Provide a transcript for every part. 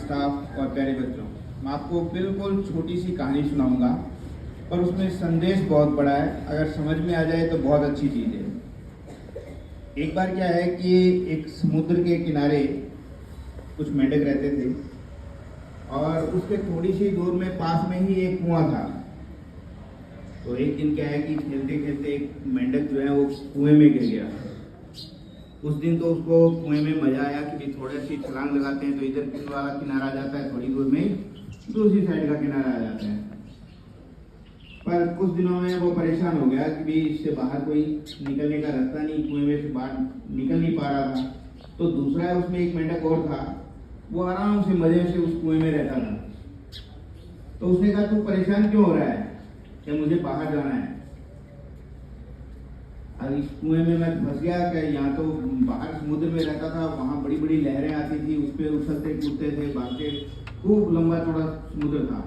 Staff और प्यारे बच्चों, मैं आपको बिल्कुल छोटी सी कहानी सुनाऊंगा और उसमें संदेश बहुत बड़ा है। अगर समझ में आ जाए तो बहुत अच्छी चीज़ है। एक बार क्या है कि एक समुद्र के किनारे कुछ मेंढक रहते थे और उसके थोड़ी सी दूर में पास में ही एक कुआं था। तो एक दिन क्या है कि खेलते खेलते एक मेंढक जो है वो कुएं में गिर गया। उस दिन तो उसको कुएं में मजा आया कि भी थोड़ी सी छलांग लगाते हैं तो इधर वाला किनारा आ जाता है, थोड़ी दूर में दूसरी साइड का किनारा आ जाता है। पर कुछ दिनों में वो परेशान हो गया कि भी इससे बाहर कोई निकलने का रास्ता नहीं, कुएं में से बाहर निकल नहीं पा रहा था। तो दूसरा उसमें एक मेंढक और था, वो आराम से मजे से उस कुएं में रहता था। तो उसने कहा तू परेशान क्यों हो रहा है कि मुझे बाहर जाना है। अब इस कुएं में मैं फंस गया कि यहाँ तो बाहर समुद्र में रहता था, वहाँ बड़ी बड़ी लहरें आती थी, उस पर उछलते कूदते थे, भागते, खूब लंबा चौड़ा समुद्र था,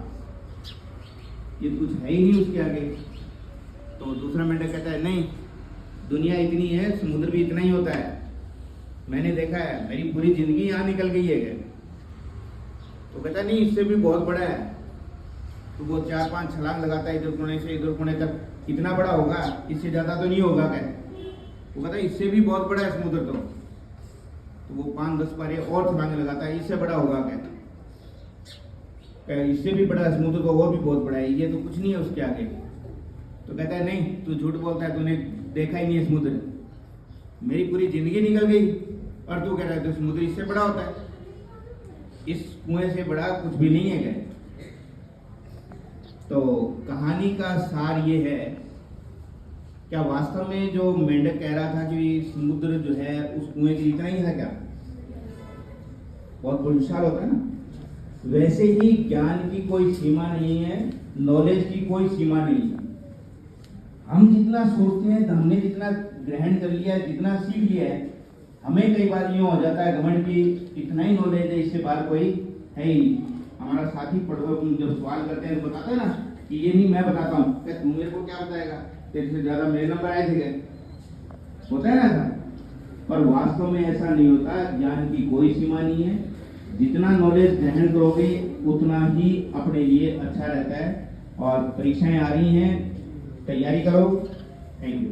ये कुछ है ही नहीं उसके आगे। तो दूसरा मेंढक कहता है नहीं, दुनिया इतनी है, समुद्र भी इतना ही होता है, मैंने देखा है, मेरी पूरी जिंदगी यहाँ निकल गई है। तो कहता नहीं इससे भी बहुत बड़ा है। तो वो 4-5 छलांग लगाता है इधर कोने से इधर कोने तक, इतना बड़ा होगा, इससे ज्यादा तो नहीं होगा। क्या वो कहता है इससे भी बहुत बड़ा है समुद्र। तो वो 5-10 बार और छलांग लगाता है, इससे बड़ा होगा। क्या इससे भी बड़ा समुद्र तो और भी बहुत बड़ा है, ये तो कुछ नहीं है उसके आगे। तो कहता है नहीं तू झूठ बोलता है, तूने देखा ही नहीं है समुद्र, मेरी पूरी जिंदगी निकल गई और तू कह रहा है तो समुद्र इससे बड़ा होता है, इस कुएं से बड़ा कुछ भी नहीं है। तो कहानी का सार ये है, क्या वास्तव में जो मेंढक कह रहा था कि समुद्र जो है उस कुएं के इतना ही था क्या? बहुत विशाल होता है ना। वैसे ही ज्ञान की कोई सीमा नहीं है, नॉलेज की कोई सीमा नहीं है। हम जितना सोचते हैं, हमने जितना ग्रहण कर लिया है, जितना सीख लिया है, हमें कई बार यूँ हो जाता है घमंड की इतना ही नॉलेज है, इससे बाहर कोई है ही। हमारा साथी जब सवाल करते हैं तो बताते हैं ना कि ये नहीं मैं बताता हूँ, क्या तू मेरे को क्या बताएगा, तेरे से ज्यादा मेरे नंबर आए थे क्या? होता है ना। पर वास्तव में ऐसा नहीं होता, ज्ञान की कोई सीमा नहीं है। जितना नॉलेज ग्रहण करोगे उतना ही अपने लिए अच्छा रहता है। और परीक्षाएं आ रही हैं, तैयारी करो। Thank you.